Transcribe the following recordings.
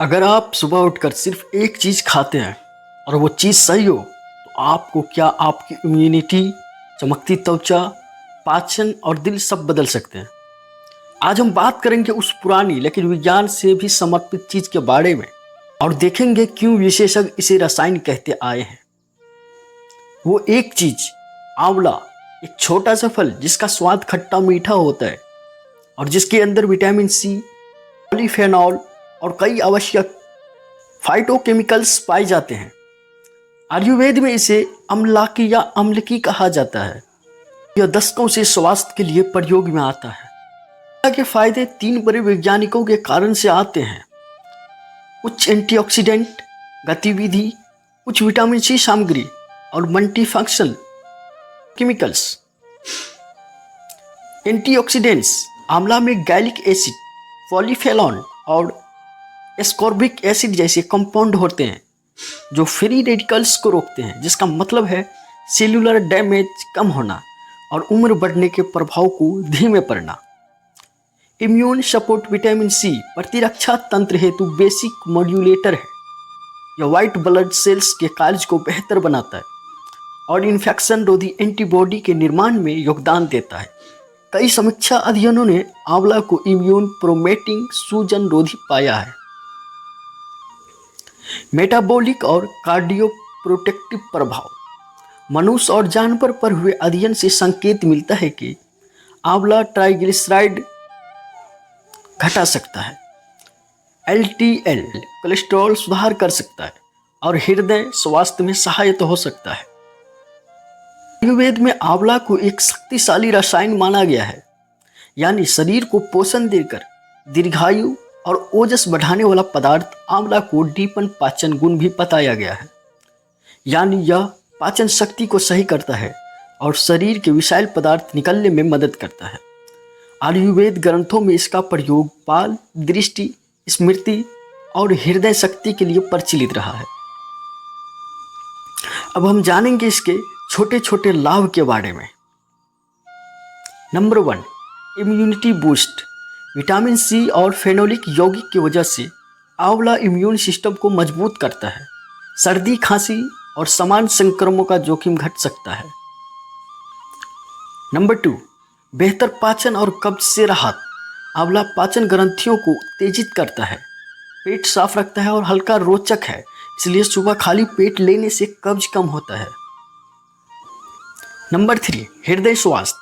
अगर आप सुबह उठकर सिर्फ एक चीज़ खाते हैं और वो चीज़ सही हो तो आपको क्या आपकी इम्यूनिटी, चमकती त्वचा, पाचन और दिल सब बदल सकते हैं। आज हम बात करेंगे उस पुरानी लेकिन विज्ञान से भी समर्पित चीज़ के बारे में और देखेंगे क्यों विशेषज्ञ इसे रसायन कहते आए हैं। वो एक चीज़, आंवला, एक छोटा सा फल जिसका स्वाद खट्टा मीठा होता है और जिसके अंदर विटामिन सी, पॉलीफेनॉल और कई आवश्यक फाइटोकेमिकल्स पाए जाते हैं। आयुर्वेद में इसे अम्लाकी या अम्लकी कहा जाता है। यह दशकों से स्वास्थ्य के लिए प्रयोग में आता है। आंवला के फायदे तीन बड़े वैज्ञानिकों के कारण से आते हैं: उच्च एंटीऑक्सीडेंट गतिविधि, उच्च विटामिन सी सामग्री और मल्टीफंक्शनल केमिकल्स। एंटीऑक्सीडेंट्स: आंवला में गैलिक एसिड, पॉलीफेनॉल और एस्कॉर्बिक एसिड जैसे कंपाउंड होते हैं जो फ्री रेडिकल्स को रोकते हैं, जिसका मतलब है सेलुलर डैमेज कम होना और उम्र बढ़ने के प्रभाव को धीमे पड़ना। इम्यून सपोर्ट: विटामिन सी प्रतिरक्षा तंत्र हेतु बेसिक मॉड्यूलेटर है। यह व्हाइट ब्लड सेल्स के कार्य को बेहतर बनाता है और इन्फेक्शन रोधी एंटीबॉडी के निर्माण में योगदान देता है। कई समीक्षा अध्ययनों ने आंवला को इम्यून प्रोमेटिंग सूजन रोधी पाया है। मेटाबॉलिक और कार्डियो प्रोटेक्टिव प्रभाव: मनुष्य और जानवर पर हुए अध्ययन से संकेत मिलता है कि आंवला ट्राइग्लिसराइड घटा सकता है, एलटीएल कोलेस्ट्रॉल सुधार कर सकता है और हृदय स्वास्थ्य में सहायता हो सकता है। आयुर्वेद में आंवला को एक शक्तिशाली रसायन माना गया है, यानी शरीर को पोषण देकर दीर्घायु और ओजस बढ़ाने वाला पदार्थ आंवला को डीपन पाचन गुण भी बताया गया है, यानी यह पाचन शक्ति को सही करता है और शरीर के विषैल पदार्थ निकलने में मदद करता है। आयुर्वेद ग्रंथों में इसका प्रयोग बाल, दृष्टि, स्मृति और हृदय शक्ति के लिए प्रचलित रहा है। अब हम जानेंगे इसके छोटे छोटे लाभ के बारे में। Number 1, immunity boost. Vitamin C और फेनोलिक यौगिक की वजह से आंवला इम्यून सिस्टम को मजबूत करता है। सर्दी, खांसी और समान संक्रमणों का जोखिम घट सकता है। नंबर 2, बेहतर पाचन और कब्ज से राहत। आंवला पाचन ग्रंथियों को उत्तेजित करता है, पेट साफ रखता है और हल्का रोचक है, इसलिए सुबह खाली पेट लेने से कब्ज कम होता है। नंबर 3, हृदय स्वास्थ्य।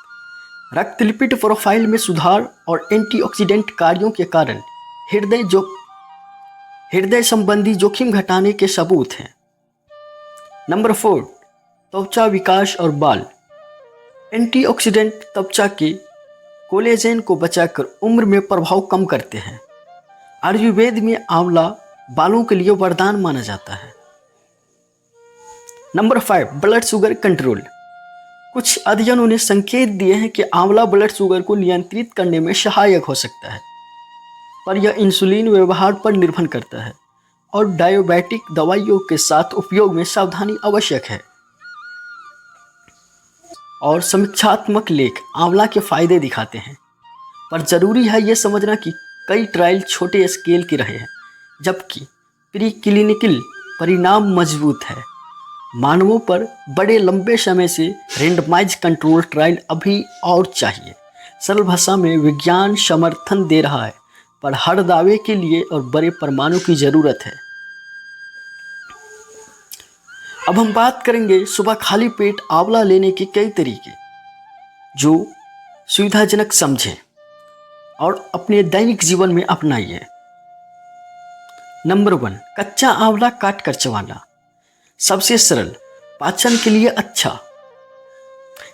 रक्त लिपिड प्रोफाइल में सुधार और एंटीऑक्सीडेंट कार्यों के कारण हृदय संबंधी जोखिम घटाने के सबूत हैं। नंबर 4, त्वचा विकास और बाल। एंटीऑक्सीडेंट त्वचा के कोलेजन को बचाकर उम्र में प्रभाव कम करते हैं। आयुर्वेद में आंवला बालों के लिए वरदान माना जाता है। Number 5, blood sugar control. कुछ अध्ययनों ने संकेत दिए हैं कि आंवला ब्लड शुगर को नियंत्रित करने में सहायक हो सकता है, पर यह इंसुलिन व्यवहार पर निर्भर करता है और डायबिटिक दवाइयों के साथ उपयोग में सावधानी आवश्यक है। और समीक्षात्मक लेख आंवला के फायदे दिखाते हैं, पर जरूरी है यह समझना कि कई ट्रायल छोटे स्केल के रहे हैं, जबकि प्री क्लिनिकल परिणाम मजबूत है। मानवों पर बड़े लंबे समय से रेंडमाइज कंट्रोल ट्रायल अभी और चाहिए। सरल भाषा में विज्ञान समर्थन दे रहा है, पर हर दावे के लिए और बड़े परमाणु की जरूरत है। अब हम बात करेंगे सुबह खाली पेट आंवला लेने के कई तरीके जो सुविधाजनक समझें और अपने दैनिक जीवन में अपनाइए। नंबर 1, कच्चा आंवला काट कर चबाना। सबसे सरल, पाचन के लिए अच्छा।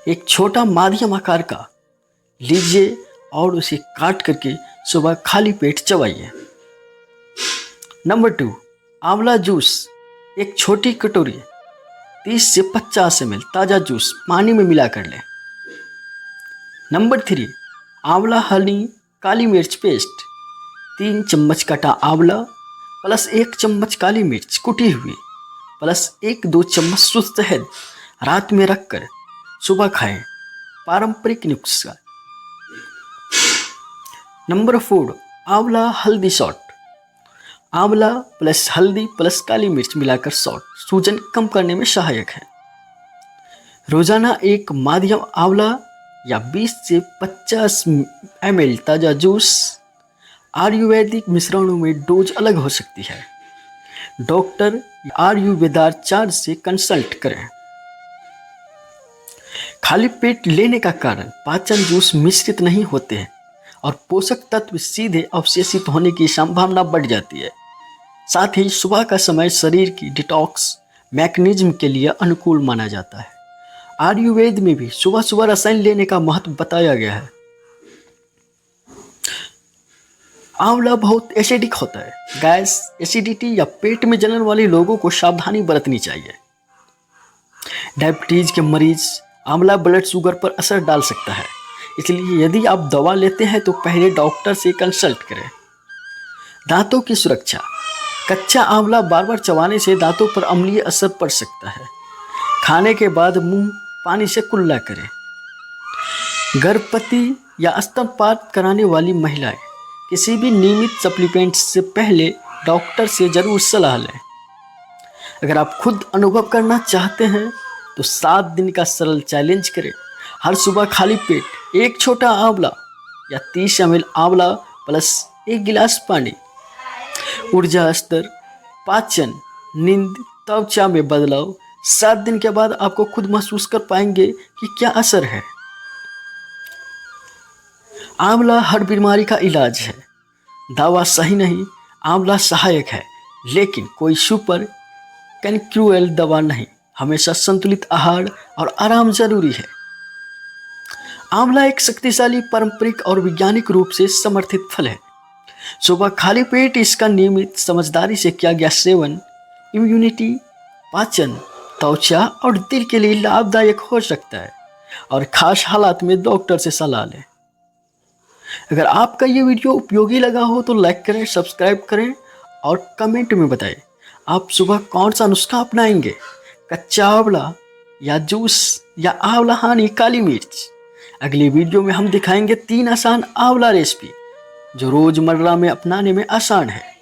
एक छोटा माध्यम आकार का लीजिए और उसे काट करके सुबह खाली पेट चबाइए। नंबर 2, आंवला जूस। एक छोटी कटोरी 30 से 50 ml ताज़ा जूस पानी में मिला कर लें। नंबर 3, आंवला हनी काली मिर्च पेस्ट। 3 चम्मच कटा आंवला प्लस 1 चम्मच काली मिर्च कुटी हुई प्लस 1-2 चम्मच शुद्ध शहद रात में रखकर सुबह खाएं। पारंपरिक नुस्खा। नंबर 4, आंवला हल्दी शॉट। आंवला प्लस हल्दी प्लस काली मिर्च मिलाकर शॉट सूजन कम करने में सहायक है। रोजाना एक माध्यम आंवला या 20 से 50 ml ताज़ा जूस। आयुर्वेदिक मिश्रणों में डोज अलग हो सकती है। डॉक्टर आयुर्वेदाचार्य से कंसल्ट करें। खाली पेट लेने का कारण पाचन जूस मिश्रित नहीं होते हैं और पोषक तत्व सीधे अवशेषित होने की संभावना बढ़ जाती है। साथ ही सुबह का समय शरीर की डिटॉक्स मैकेनिज्म के लिए अनुकूल माना जाता है। आयुर्वेद में भी सुबह सुबह रसायन लेने का महत्व बताया गया है। आंवला बहुत एसिडिक होता है। गैस, एसिडिटी या पेट में जलन वाले लोगों को सावधानी बरतनी चाहिए। डायबिटीज के मरीज आंवला ब्लड शुगर पर असर डाल सकता है, इसलिए यदि आप दवा लेते हैं तो पहले डॉक्टर से कंसल्ट करें। दांतों की सुरक्षा। कच्चा आंवला बार बार चबाने से दांतों पर अम्लीय असर पड़ सकता है। खाने के बाद मुंह पानी से कुल्ला करें। गर्भवती या स्तनपान कराने वाली महिलाएं किसी भी नियमित सप्लीमेंट से पहले डॉक्टर से जरूर सलाह लें। अगर आप खुद अनुभव करना चाहते हैं तो 7 दिन का सरल चैलेंज करें। हर सुबह खाली पेट एक छोटा आंवला या 30 ml आंवला प्लस 1 गिलास पानी। ऊर्जा स्तर, पाचन, नींद, त्वचा में बदलाव। 7 दिन के बाद आपको खुद महसूस कर पाएंगे कि क्या असर है। आंवला हर बीमारी का इलाज है। दवा सही नहीं, आंवला सहायक है, लेकिन कोई सुपर कैनक्रूएल दवा नहीं। हमेशा संतुलित आहार और आराम जरूरी है। आंवला एक शक्तिशाली पारंपरिक और वैज्ञानिक रूप से समर्थित फल है। सुबह खाली पेट इसका नियमित समझदारी से किया गया सेवन इम्यूनिटी, पाचन, त्वचा और दिल के लिए लाभदायक हो सकता है और खास हालात में डॉक्टर से सलाह लें। अगर आपका ये वीडियो उपयोगी लगा हो तो लाइक करें, सब्सक्राइब करें और कमेंट में बताएं आप सुबह कौन सा नुस्खा अपनाएंगे, कच्चा आंवला या जूस या आंवला हनी काली मिर्च। अगली वीडियो में हम दिखाएंगे 3 आसान आंवला रेसिपी जो रोजमर्रा में अपनाने में आसान है।